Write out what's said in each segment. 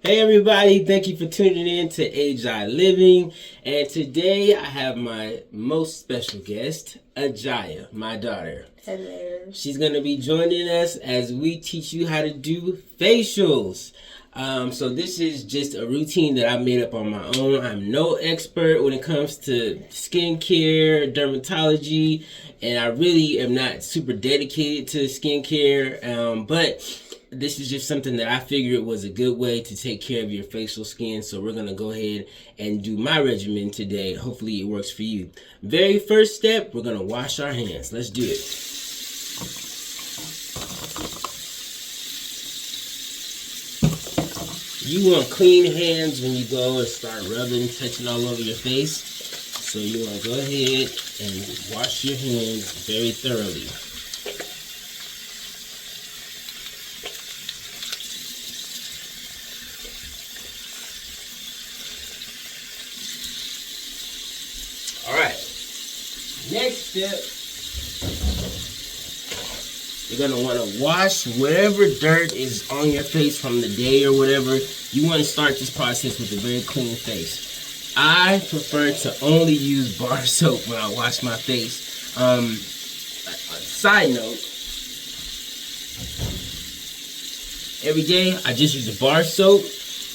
Hey everybody, thank you for tuning in to AGI Living. And today I have my most special guest, Ajaya, my daughter. Hello. She's going to be joining us as we teach you how to do facials. So this is just a routine that I made up on my own. I'm no expert when it comes to skincare, dermatology, and I really am not super dedicated to skincare. But this is just something that I figured was a good way to take care of your facial skin. So we're going to go ahead and do my regimen today. Hopefully it works for you. Very first step, we're going to wash our hands. Let's do it. You want clean hands when you go and start rubbing, touching all over your face. So you want to go ahead and wash your hands very thoroughly. Alright, next step, you're going to want to wash whatever dirt is on your face from the day or whatever. You want to start this process with a very clean face. I prefer to only use bar soap when I wash my face. Side note, every day I just use a bar soap,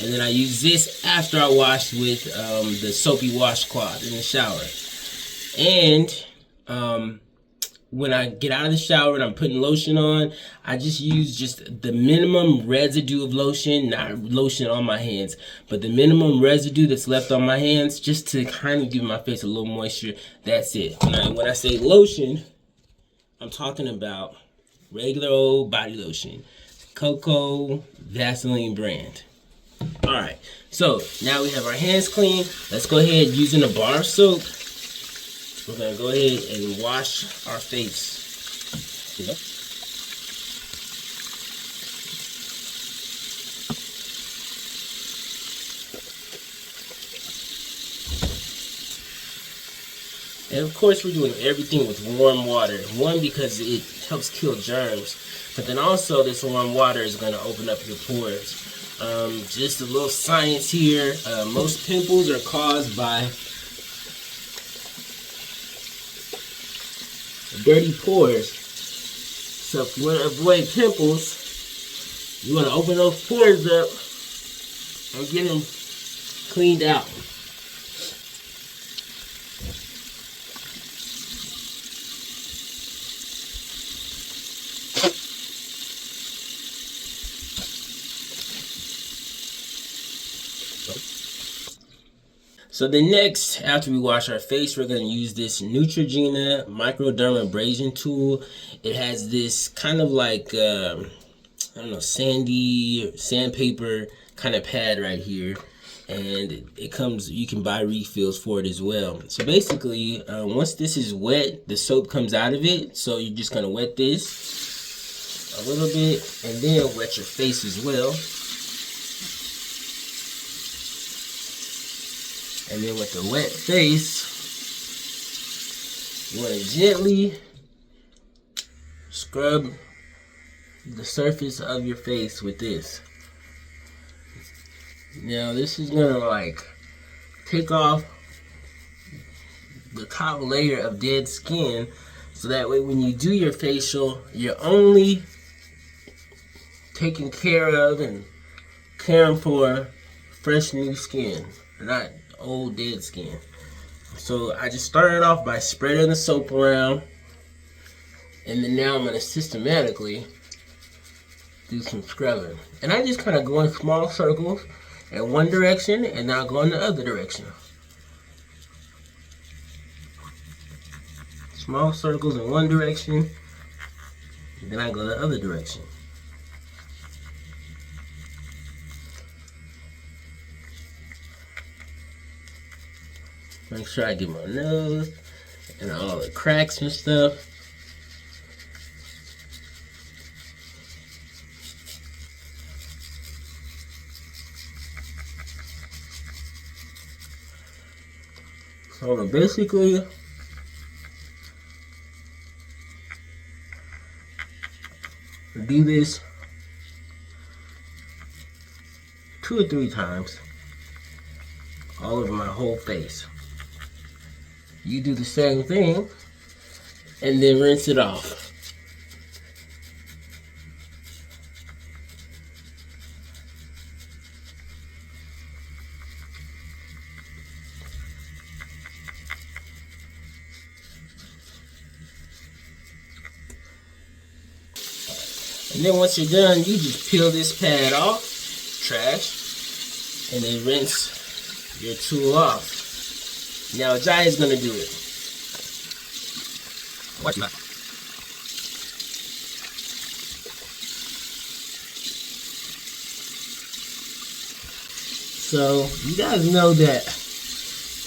and then I use this after I wash with the soapy washcloth in the shower. And when I get out of the shower and I'm putting lotion on, I just use just the minimum residue of lotion, not lotion on my hands, but the minimum residue that's left on my hands, just to kind of give my face a little moisture. That's it. When I say lotion, I'm talking about regular old body lotion, Cocoa Vaseline brand. Alright, so now we have our hands clean. Let's go ahead using a bar of soap. We're going to go ahead and wash our face. And of course we're doing everything with warm water. One, because it helps kill germs. But then also this warm water is going to open up your pores. Just a little science here. Most pimples are caused by dirty pores. So if you want to avoid pimples, you want to open those pores up and get them cleaned out. So the next, after we wash our face, we're going to use this Neutrogena microdermabrasion tool. It has this kind of like, I don't know, sandpaper kind of pad right here. And it comes, you can buy refills for it as well. So basically, once this is wet, the soap comes out of it. So you're just going to wet this a little bit and then wet your face as well. And then with the wet face, you want to gently scrub the surface of your face with this. Now this is going to like take off the top layer of dead skin, so that way when you do your facial, you're only taking care of and caring for fresh new skin, not old dead skin. So I just started off by spreading the soap around, and then now I'm going to systematically do some scrubbing. And I just kind of go in small circles in one direction and now go in the other direction. Small circles in one direction, and then I go the other direction. Make sure I get my nose and all the cracks and stuff. So basically, do this 2 or 3 times all over my whole face. You do the same thing and then rinse it off. And then once you're done, you just peel this pad off, trash, and then rinse your tool off. Now Jai is gonna do it. Watch that. So you guys know that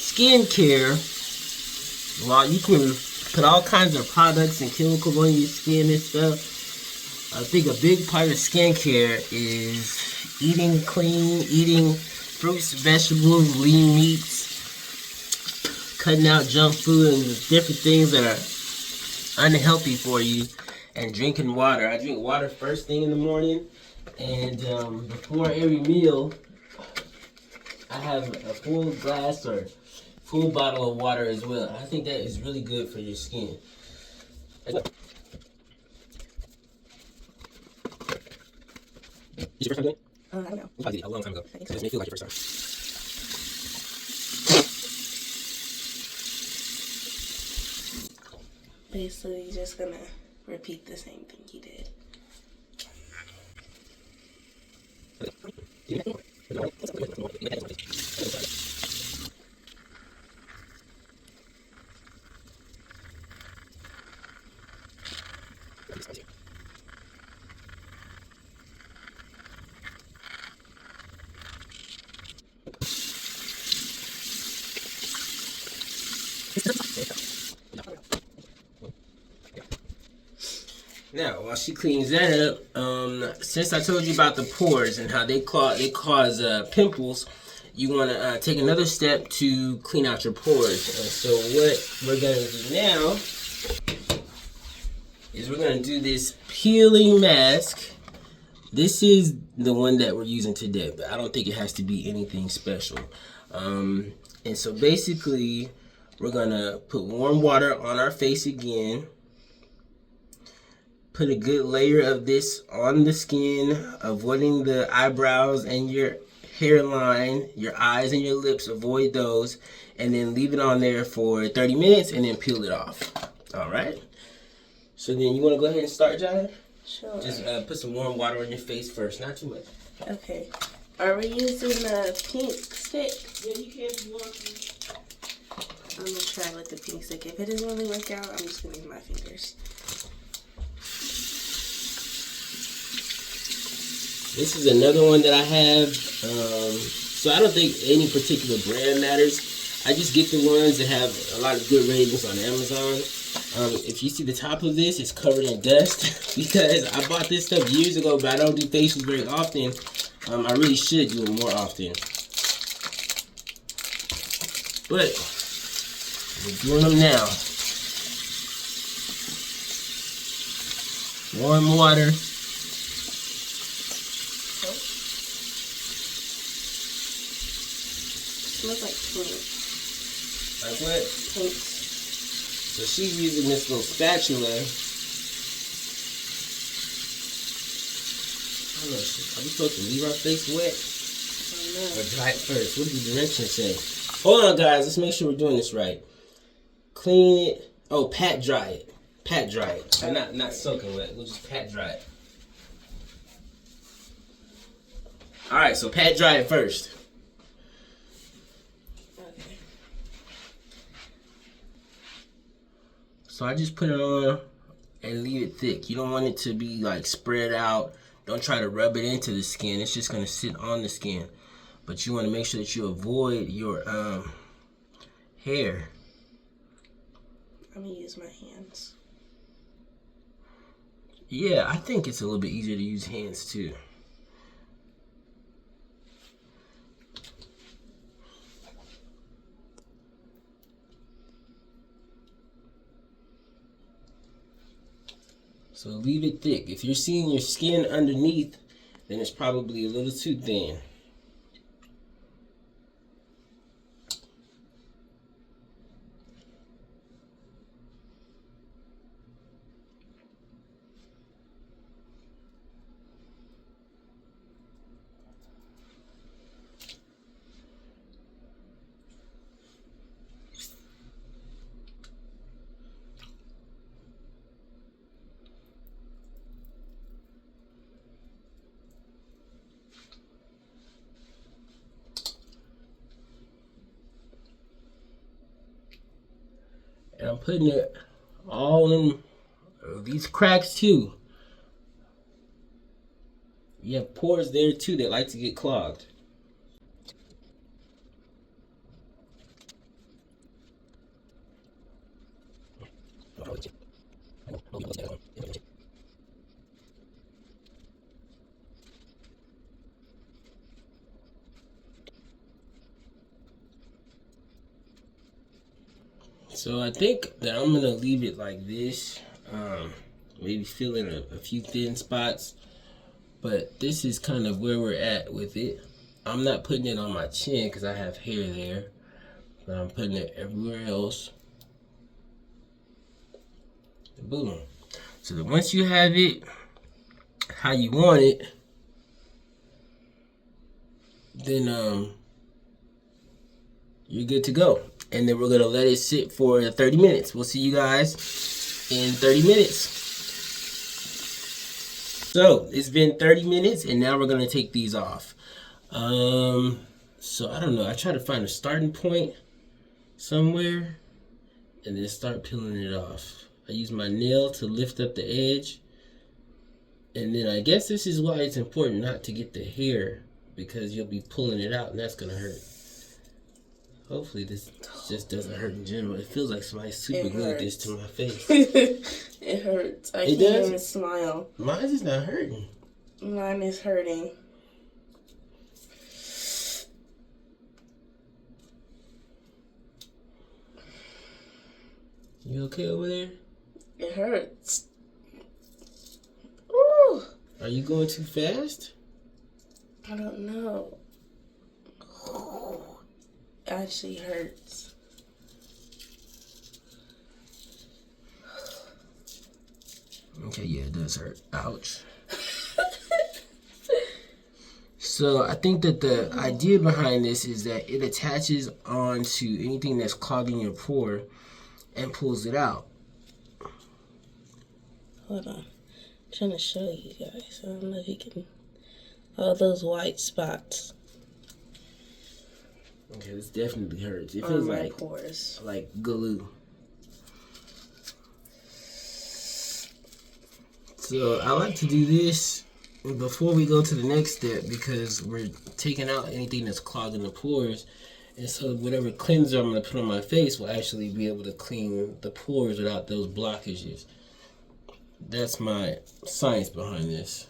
skincare, while you can put all kinds of products and chemicals on your skin and stuff, I think a big part of skincare is eating clean, eating fruits, vegetables, lean meats, cutting out junk food and different things that are unhealthy for you, and drinking water. I drink water first thing in the morning, and before every meal, I have a full glass or full bottle of water as well. I think that is really good for your skin. Is your first time doing it? I don't know. You probably did it a long time ago. It doesn't feel like your first time. Basically, just gonna repeat the same thing he did. Now, while she cleans that up, since I told you about the pores and how they cause pimples, you want to take another step to clean out your pores. So what we're going to do now is we're going to do this peeling mask. This is the one that we're using today, but I don't think it has to be anything special. And so basically, we're going to put warm water on our face again. Put a good layer of this on the skin, avoiding the eyebrows and your hairline, your eyes and your lips, avoid those, and then leave it on there for 30 minutes and then peel it off. All right. So then you want to go ahead and start, Jai? Sure. Just put some warm water on your face first, not too much. Okay. Are we using a pink stick? Yeah, you can if you want to. I'm gonna try with the pink stick. If it doesn't really work out, I'm just gonna use my fingers. This is another one that I have. So I don't think any particular brand matters. I just get the ones that have a lot of good ratings on Amazon. If you see the top of this, it's covered in dust because I bought this stuff years ago, but I don't do facials very often. I really should do it more often. But we're doing them now. Warm water. Smells like pink. Like what? Pink. So she's using this little spatula. I don't know, are we supposed to leave our face wet? I don't know. Or dry it first? What did the directions say? Hold on, guys. Let's make sure we're doing this right. Clean it. Oh, pat dry it. Pat dry it. So not soaking wet. We'll just pat dry it. All right, so pat dry it first. Okay. So I just put it on and leave it thick. You don't want it to be like spread out. Don't try to rub it into the skin. It's just gonna sit on the skin. But you want to make sure that you avoid your hair. I'm gonna use my hands. Yeah, I think it's a little bit easier to use hands too. So leave it thick. If you're seeing your skin underneath, then it's probably a little too thin. I'm putting it all in these cracks too. You have pores there too that like to get clogged. So I think that I'm gonna leave it like this. Maybe fill in a few thin spots. But this is kind of where we're at with it. I'm not putting it on my chin because I have hair there. But I'm putting it everywhere else. Boom. So that once you have it how you want it, then you're good to go. And then we're gonna let it sit for 30 minutes. We'll see you guys in 30 minutes. So it's been 30 minutes and now we're gonna take these off. So I don't know, I try to find a starting point somewhere and then start peeling it off. I use my nail to lift up the edge. And then I guess this is why it's important not to get the hair, because you'll be pulling it out and that's gonna hurt. Hopefully this just doesn't hurt in general. It feels like somebody super glued this to my face. It hurts. I can't even smile. Mine is not hurting. Mine is hurting. You okay over there? It hurts. Ooh. Are you going too fast? I don't know. Actually hurts. Okay, yeah, it does hurt. Ouch. So I think that the idea behind this is that it attaches onto anything that's clogging your pore and pulls it out. Hold on. I'm trying to show you guys. I don't know if you can. All those white spots. Okay, this definitely hurts. It feels like pores. Like glue. So I like to do this before we go to the next step because we're taking out anything that's clogging the pores. And so whatever cleanser I'm going to put on my face will actually be able to clean the pores without those blockages. That's my science behind this.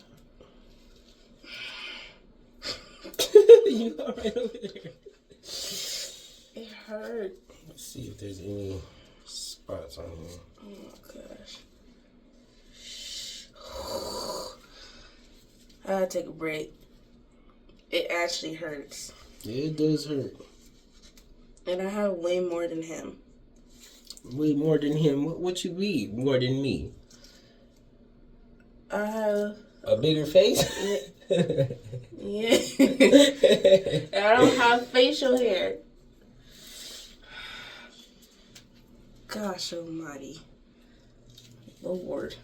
You are right over there. It hurt. Let's see if there's any spots on here. Oh my gosh. I gotta take a break. It actually hurts. Yeah, it does hurt. And I have way more than him. Way more than him? What you mean? More than me? I have a bigger face? Yeah. I don't have facial hair. Gosh almighty. Lord.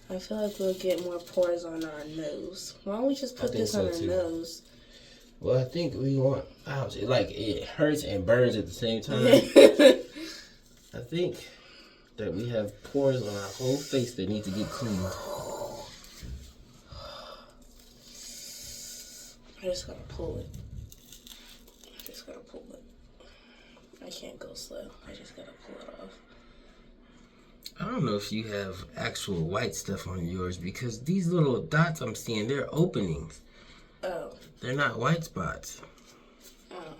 I feel like we'll get more pores on our nose. Why don't we just put this on our nose? Well, I think we want... Ouch. It hurts and burns at the same time. I think that we have pores on our whole face that need to get cleaned. I just gotta pull it. I can't go slow. I just gotta pull it off. I don't know if you have actual white stuff on yours because these little dots I'm seeing, they're openings. Oh. They're not white spots. Oh.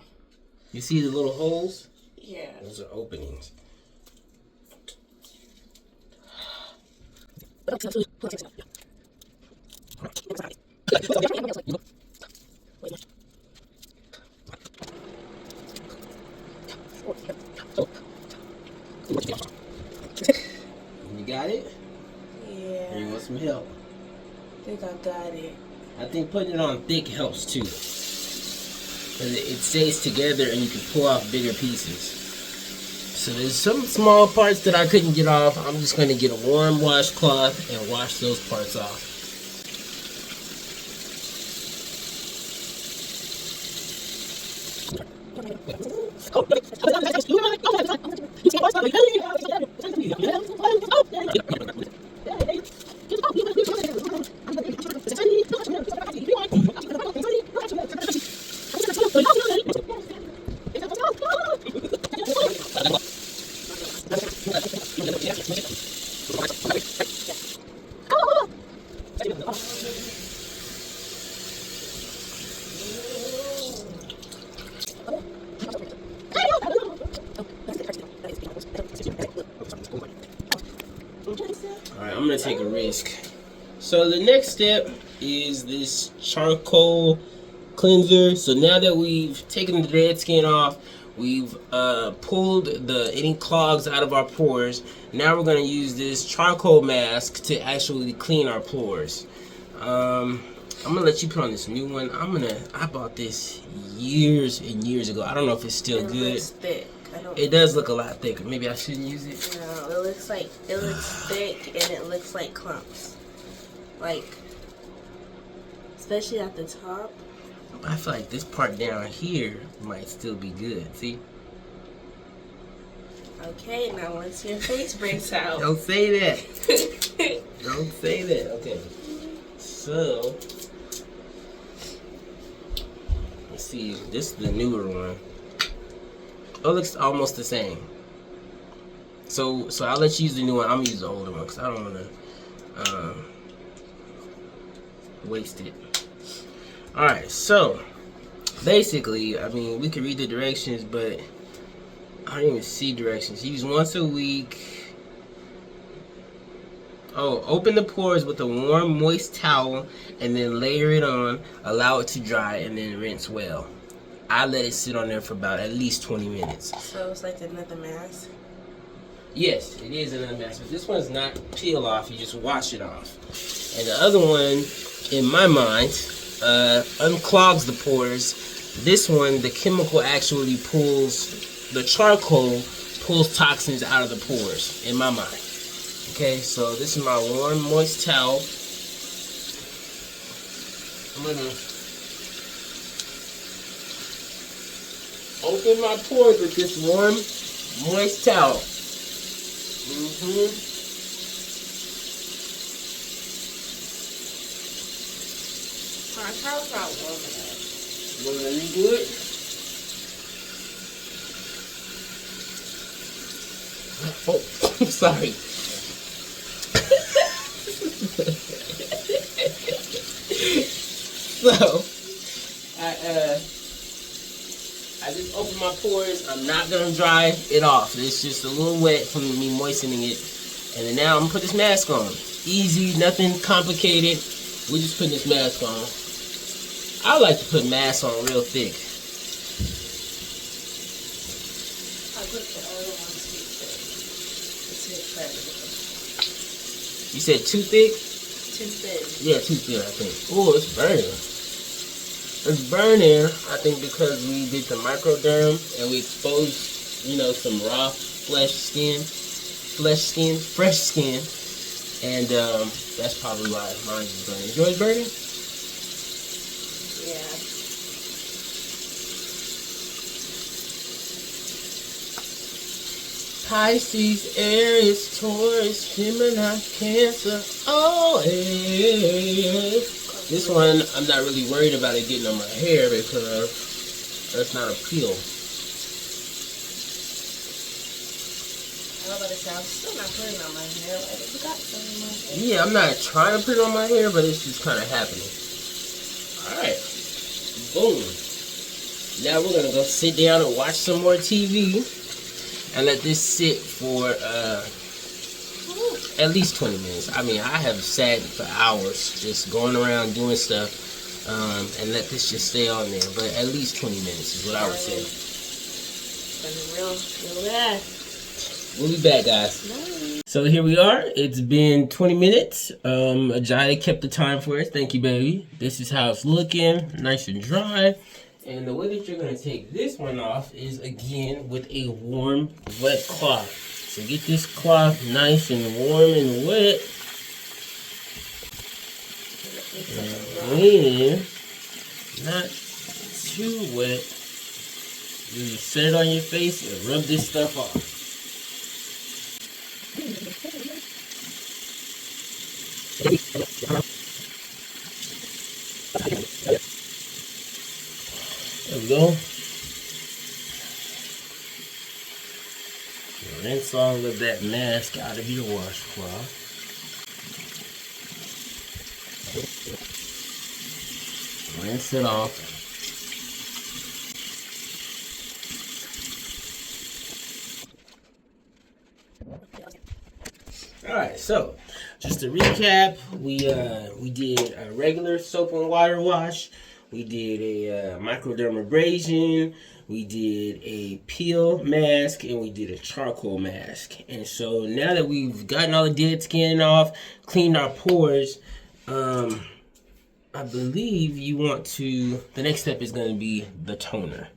You see the little holes? Yeah. Those are openings. You got it? Yeah. Or you want some help? I think I got it. I think putting it on thick helps too. Because it stays together and you can pull off bigger pieces. So there's some small parts that I couldn't get off. I'm just going to get a warm washcloth and wash those parts off. Alright, I'm gonna take a risk. So the next step is this charcoal cleanser. So now that we've taken the dead skin off, we've pulled any clogs out of our pores. Now we're gonna use this charcoal mask to actually clean our pores. I'm gonna let you put on this new one. I bought this years and years ago. I don't know if it's still good. It looks thick. It does look a lot thicker. Maybe I shouldn't use it. No, it looks thick and it looks like clumps. Like, especially at the top. I feel like this part down here might still be good. See? Okay, now once your face breaks out. Don't say that. Don't say that. Okay. So, let's see. This is the newer one. Oh, it looks almost the same. So I'll let you use the new one. I'm gonna use the older one because I don't want to waste it. All right. So basically, I mean, we can read the directions, but I don't even see directions. Use once a week. Oh, open the pores with a warm, moist towel and then layer it on. Allow it to dry and then rinse well. I let it sit on there for about at least 20 minutes. So it's like another mask? Yes, it is another mask, but this one's not peel off. You just wash it off. And the other one, in my mind, unclogs the pores. This one, the chemical actually pulls, the charcoal pulls toxins out of the pores, in my mind. Okay, so this is my warm, moist towel. I'm gonna open my pores with this warm, moist towel. My towel's not warm enough. You wanna redo it? Oh, I'm sorry. So, I just opened my pores. I'm not gonna dry it off. It's just a little wet from me moistening it. And then now I'm gonna put this mask on. Easy, nothing complicated. We're just putting this mask on. I like to put masks on real thick. I put the other one too thick. It's too thick. You said too thick? Too thick. Yeah, too thick, I think. Oh, it's burning. It's burning, I think, because we did the microderm and we exposed, you know, some raw fresh skin, and that's probably why mine is burning. Is yours burning? Yeah. Pisces, Aries, Taurus, Gemini, Cancer. Oh, yeah. This one, I'm not really worried about it getting on my hair because that's not a peel. I was about to say, I'm still not putting it on my hair. I just got some in my hair. Yeah, I'm not trying to put it on my hair, but it's just kind of happening. Alright. Boom. Now we're going to go sit down and watch some more TV and let this sit for at least 20 minutes. I mean, I have sat for hours just going around doing stuff and let this just stay on there. But at least 20 minutes is what I would say. Real bad. We'll be back, guys. Nice. So here we are. It's been 20 minutes. Ajay kept the time for us. Thank you, baby. This is how it's looking. Nice and dry. And the way that you're going to take this one off is, again, with a warm, wet cloth. So get this cloth nice and warm and wet. And clean, not too wet. You just set it on your face and rub this stuff off. There we go. Rinse all of that mask out of your washcloth. Rinse it off. Alright, so just to recap, we did a regular soap and water wash. We did a microdermabrasion. We did a peel mask, and we did a charcoal mask. And so now that we've gotten all the dead skin off, cleaned our pores, I believe the next step is going to be the toner.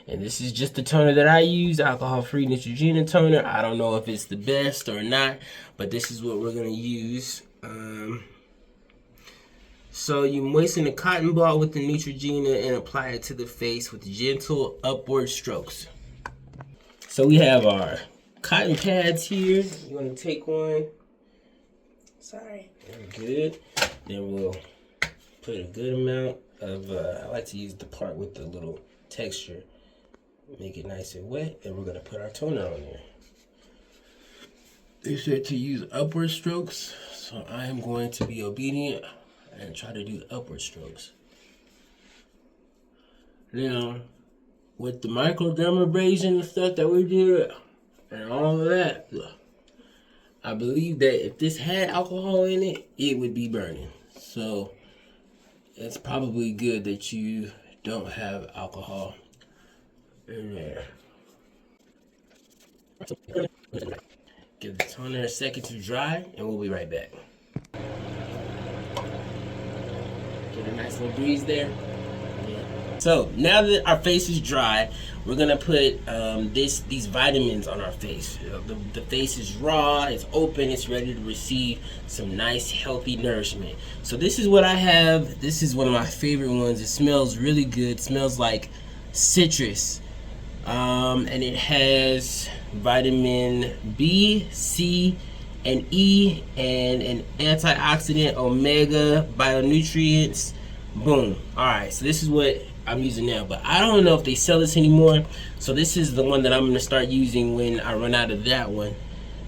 And this is just the toner that I use, alcohol-free Neutrogena toner. I don't know if it's the best or not, but this is what we're going to use. So you moisten a cotton ball with the Neutrogena and apply it to the face with gentle upward strokes. So we have our cotton pads here. You want to take one? Sorry. Good. Then we'll put a good amount of, I like to use the part with the little texture. Make it nice and wet, and we're going to put our toner on there. They said to use upward strokes, so I am going to be obedient and try to do upward strokes. Now, with the microdermabrasion and stuff that we did, and all of that, I believe that if this had alcohol in it, it would be burning. So, it's probably good that you don't have alcohol in there. Give the toner a second to dry, and we'll be right back. Get a nice little breeze there. Yeah. So now that our face is dry, we're gonna put these vitamins on our face. The face is raw, it's open, it's ready to receive some nice healthy nourishment. So this is what I have. This is one of my favorite ones. It smells really good. It smells like citrus. And it has vitamin B, C, and E, and an antioxidant, omega, bionutrients. Boom. Alright, so this is what I'm using now, but I don't know if they sell this anymore. So this is the one that I'm going to start using when I run out of that one.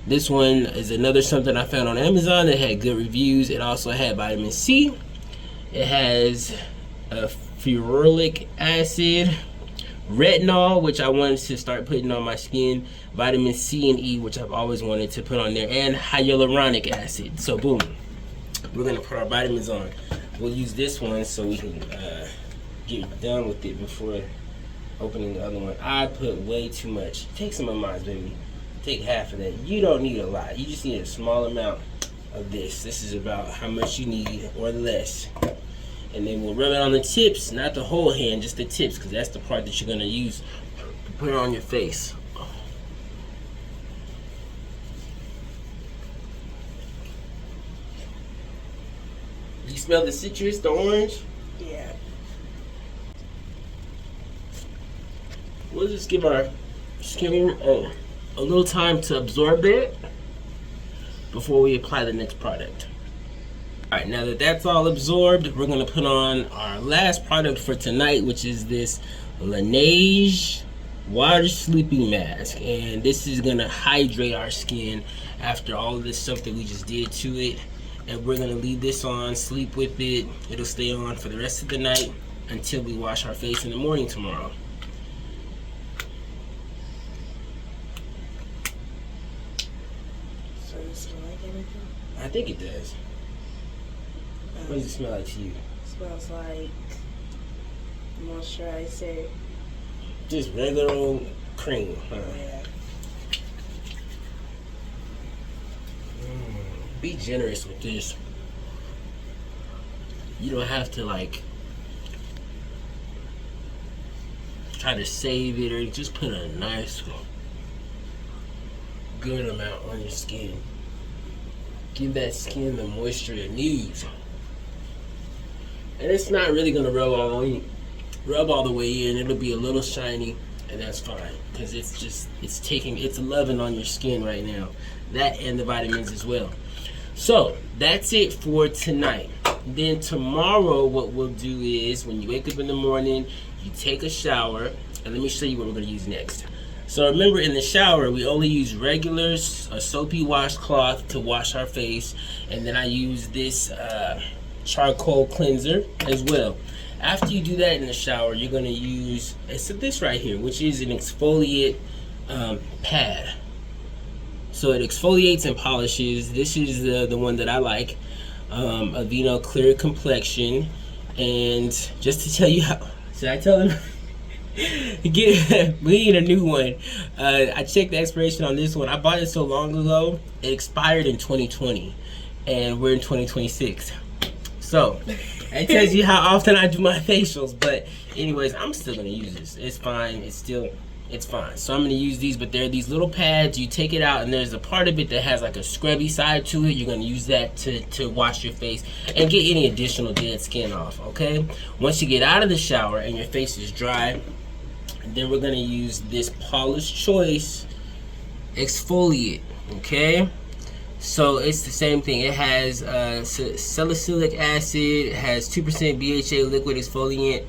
This one is another something I found on Amazon that had good reviews. It also had vitamin C. It has a ferulic acid, retinol, which I wanted to start putting on my skin, vitamin C and E, which I've always wanted to put on there, and hyaluronic acid. So boom, we're gonna put our vitamins on. We'll use this one so we can get done with it before opening the other one. I put way too much. Take some of mine, baby. Take half of that. You don't need a lot. You just need a small amount of this. This is about how much you need or less. And then we'll rub it on the tips, not the whole hand, just the tips, because that's the part that you're going to use to put it on your face. You smell the citrus, the orange? Yeah. We'll just give our skin a little time to absorb it before we apply the next product. Alright, now that that's all absorbed, we're going to put on our last product for tonight, which is this Laneige Water Sleeping Mask. And this is going to hydrate our skin after all of this stuff that we just did to it. And we're going to leave this on, sleep with it. It'll stay on for the rest of the night until we wash our face in the morning tomorrow. So does it smell like anything? I think it does. What does it smell like to you? Smells like moisturizer. Just regular old cream, huh? Yeah. Be generous with this. You don't have to like try to save it, or just put a nice good amount on your skin. Give that skin the moisture it needs. And it's not really gonna rub all the way in. It'll be a little shiny, and that's fine because it's loving on your skin right now. That and the vitamins as well. So that's it for tonight. Then tomorrow, what we'll do is when you wake up in the morning, you take a shower, and let me show you what we're going to use next. So remember, in the shower, we only use regular a soapy washcloth to wash our face, and then I use this charcoal cleanser as well. After you do that in the shower, you're going to use this right here, which is an exfoliate pad. So it exfoliates and polishes. This is the one that I like, Aveeno Clear Complexion. And just to tell you how, should I tell them? We need a new one. I checked the expiration on this one. I bought it so long ago. It expired in 2020, and we're in 2026. So it tells you how often I do my facials. But anyways, I'm still gonna use this. It's fine. It's fine. So I'm gonna use these, but they're these little pads. You take it out, and there's a part of it that has like a scrubby side to it. You're gonna use that to wash your face and get any additional dead skin off. Okay. Once you get out of the shower and your face is dry, then we're gonna use this Paula's Choice exfoliate. Okay. So it's the same thing. It has salicylic acid. It has 2% BHA liquid exfoliant.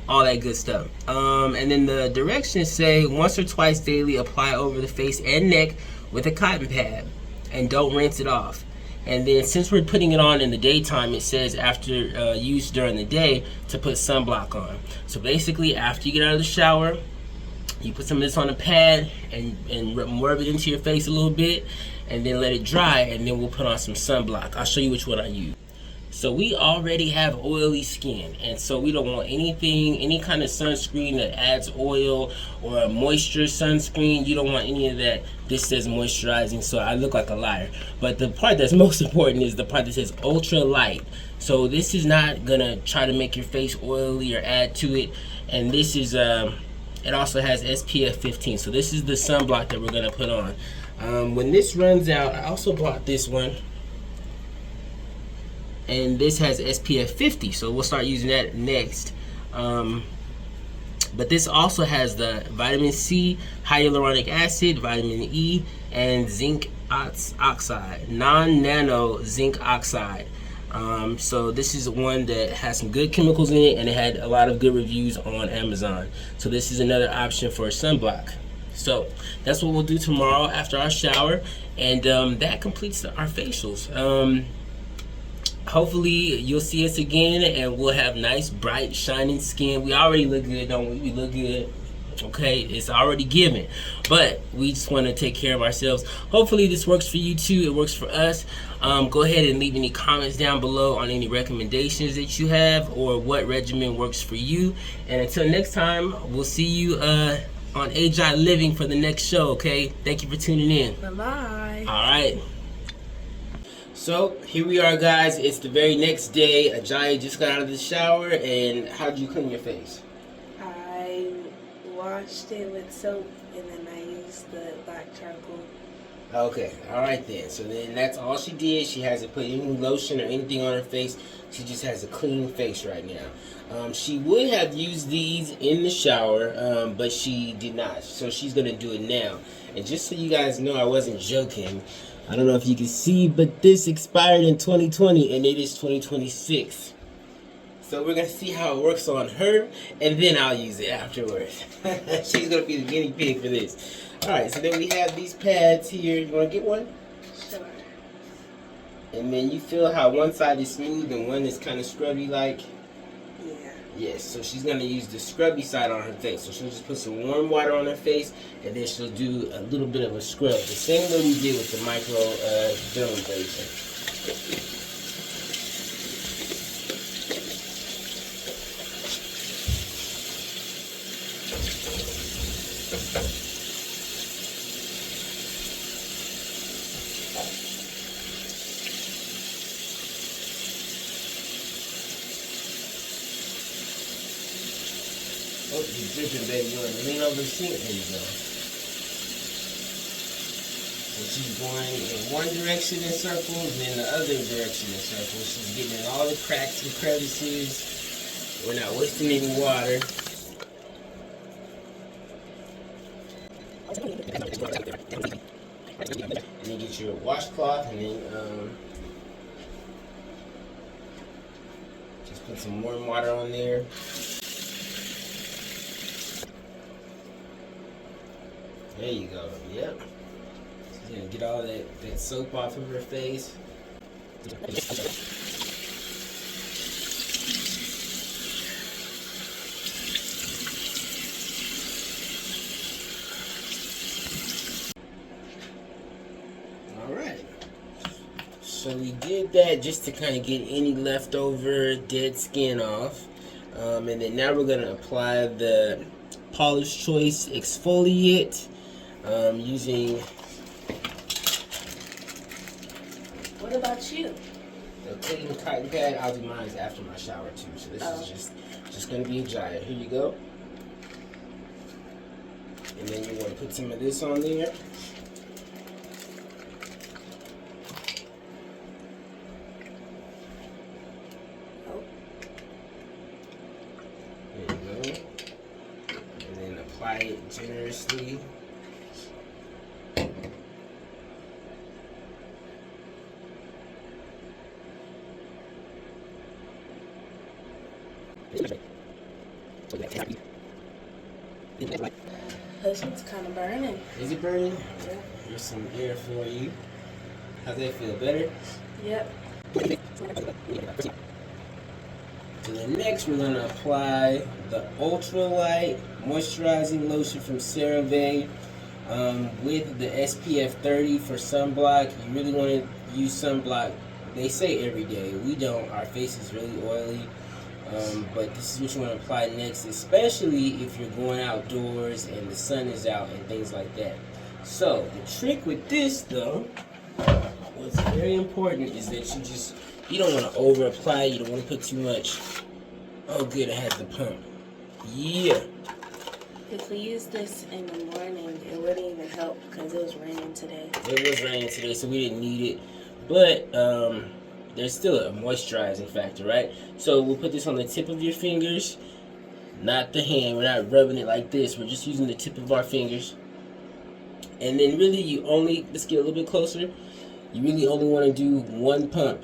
All that good stuff. And then the directions say once or twice daily, apply over the face and neck with a cotton pad, and don't rinse it off. And then since we're putting it on in the daytime, it says after use during the day to put sunblock on. So basically, after you get out of the shower, you put some of this on a pad and rub it into your face a little bit, and then let it dry, and then we'll put on some sunblock. I'll show you which one I use. So we already have oily skin, and so we don't want any kind of sunscreen that adds oil or a moisture sunscreen. You don't want any of that. This says moisturizing, so I look like a liar. But the part that's most important is the part that says ultra light. So this is not gonna try to make your face oily or add to it. And this is it also has SPF 15. So this is the sunblock that we're gonna put on. When this runs out, I also bought this one. And this has SPF 50, so we'll start using that next. But this also has the vitamin C, hyaluronic acid, vitamin E, and zinc oxide, non-nano zinc oxide. So this is one that has some good chemicals in it, and it had a lot of good reviews on Amazon. So this is another option for a sunblock. So that's what we'll do tomorrow after our shower, and that completes our facials. Hopefully you'll see us again, and we'll have nice, bright, shining skin. We already look good, don't we? We look good. Okay, it's already given, but we just want to take care of ourselves. Hopefully this works for you too. It works for us. Go ahead and leave any comments down below on any recommendations that you have, or what regimen works for you. And until next time, we'll see you on Agi Living for the next show. Okay, thank you for tuning in. Bye-bye. All right. So here we are, guys. It's the very next day. Agi just got out of the shower, and how'd you clean your face? I washed it with soap, and then I used the black charcoal. Okay, all right then. So then that's all she did. She hasn't put any lotion or anything on her face. She just has a clean face right now. She would have used these in the shower, but she did not. So she's gonna do it now. And just so you guys know, I wasn't joking. I don't know if you can see, but this expired in 2020, and it is 2026. So we're going to see how it works on her, and then I'll use it afterwards. She's going to be the guinea pig for this. Alright, so then we have these pads here. You want to get one? Sure. And then you feel how one side is smooth and one is kind of scrubby-like? Yeah. Yes, so she's going to use the scrubby side on her face. So she'll just put some warm water on her face, and then she'll do a little bit of a scrub. The same way we did with the microdermabrasion. Oh, you're dripping, baby. You want to lean over the sink? There you go. So she's going in one direction in circles, and then the other direction in circles. She's getting in all the cracks and crevices. We're not wasting any water. And then get your washcloth and then just put some warm water on there. There you go. Yep. So get all that soap off of her face. Alright. So we did that just to kind of get any leftover dead skin off. And then now we're going to apply the Paula's Choice exfoliate using... What about you? The clean cotton pad. I'll do mine after my shower too. So this is just going to be a giant. Here you go. And then you want to put some of this on there. There you go. And then apply it generously. This one's kind of burning. Is it burning? Yeah. Here's some air for you. How's that feel? Better? Yep. So then next we're going to apply the Ultralight Moisturizing Lotion from CeraVe with the SPF 30 for sunblock. You really want to use sunblock. They say every day. We don't. Our face is really oily. But this is what you want to apply next, especially if you're going outdoors and the sun is out and things like that. So the trick with this though, what's very important is that you don't want to over apply, you don't want to put too much. Oh good, it has the pump. Yeah. If we use this in the morning, it wouldn't even help because it was raining today. It was raining today, so we didn't need it. But there's still a moisturizing factor, right? So we'll put this on the tip of your fingers, not the hand. We're not rubbing it like this. We're just using the tip of our fingers. And then really let's get a little bit closer. You really only want to do one pump.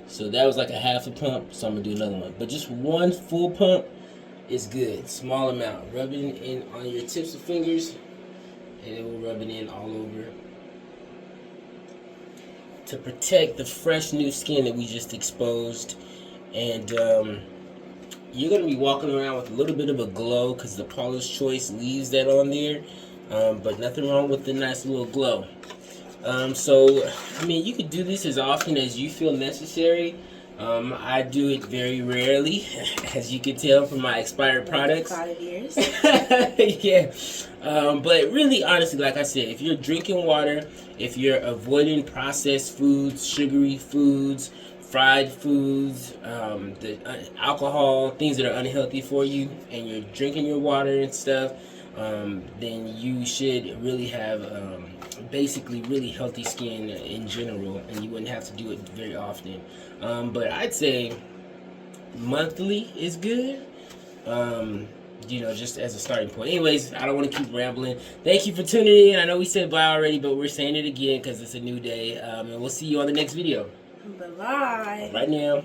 So that was like a half a pump, so I'm going to do another one. But just one full pump is good. Small amount. Rub it in on your tips of fingers, and it will rub it in all over to protect the fresh new skin that we just exposed. And you're going to be walking around with a little bit of a glow because the Paula's Choice leaves that on there. But nothing wrong with the nice little glow. So, I mean, you could do this as often as you feel necessary. I do it very rarely, as you can tell from my expired products. 5 years. Yeah. But really, honestly, like I said, if you're drinking water, if you're avoiding processed foods, sugary foods, fried foods, alcohol, things that are unhealthy for you, and you're drinking your water and stuff, then you should really have basically really healthy skin in general, and you wouldn't have to do it very often. But I'd say monthly is good, just as a starting point. Anyways, I don't want to keep rambling. Thank you for tuning in. I know we said bye already, but we're saying it again because it's a new day, and we'll see you on the next video. Bye-bye. Right now.